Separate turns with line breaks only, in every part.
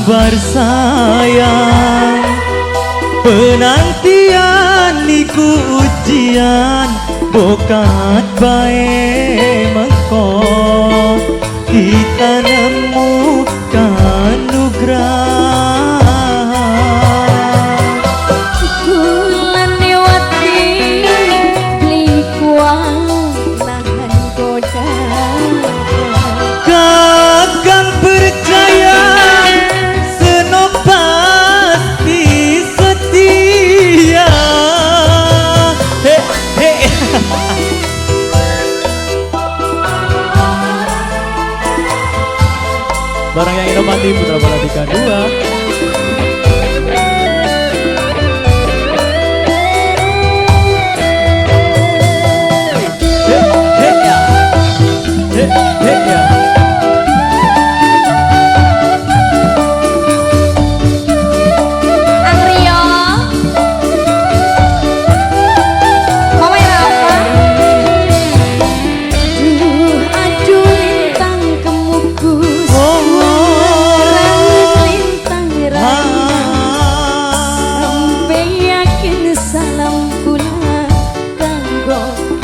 sabar sayang, penantian niku ujian, bokat bae mengko kita nemu kanugrah.
Bulan lewati beli kuang nahan goda,
Kakang percaya senok pasti setia. He he. Barang yang inovasi Putra Baladika 2.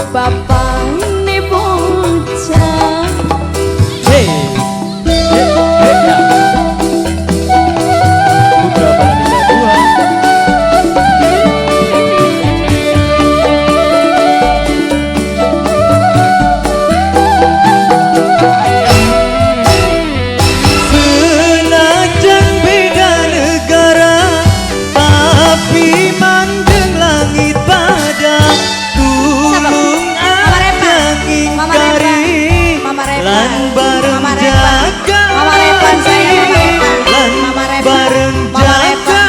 Bapak ini bocah.
Hey, Putra Baladika 2. Senajan beda negara, tapi mandeng langit pada lan bareng jaga lan bareng jaga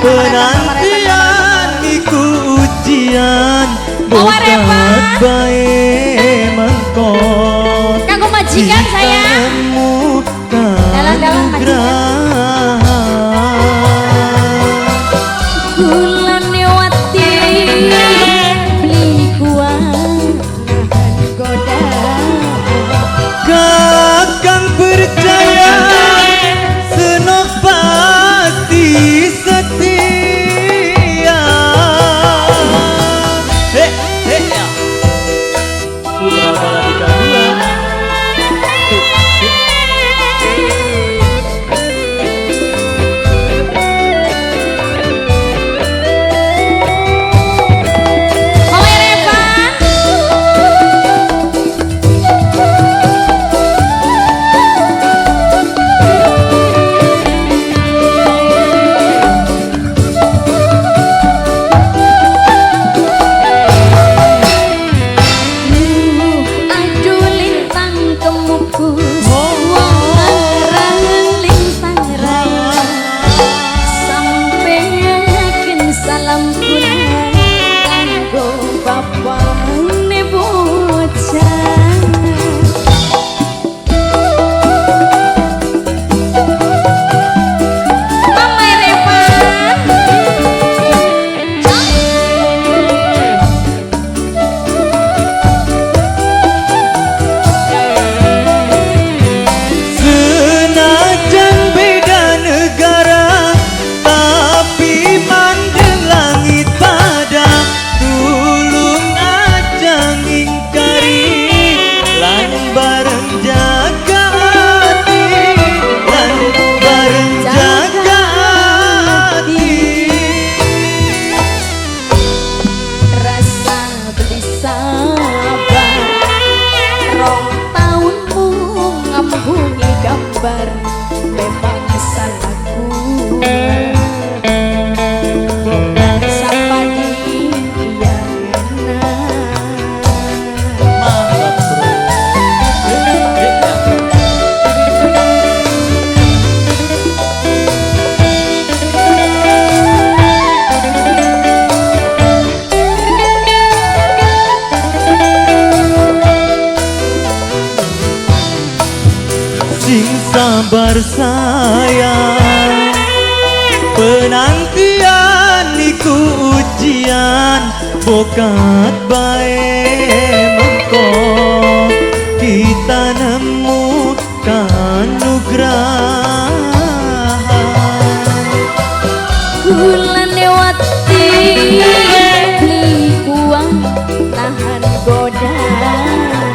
penantian iku ujian, bokat bae mengko
kanggo majikan saya dalang-dalang majikan. Bulan lewati beli kuang nahan goda,
Kakang percaya senok pasti setia. He he ya. Putra Baladika 2.
Gambar memang salahku, bukan siapa dia
Mantap bro. Sing sabar sayang, penantian niku ujian,
bokat bae mengko kita nemu kanugrahan.
Kula lewati beli kuang tahan godaan.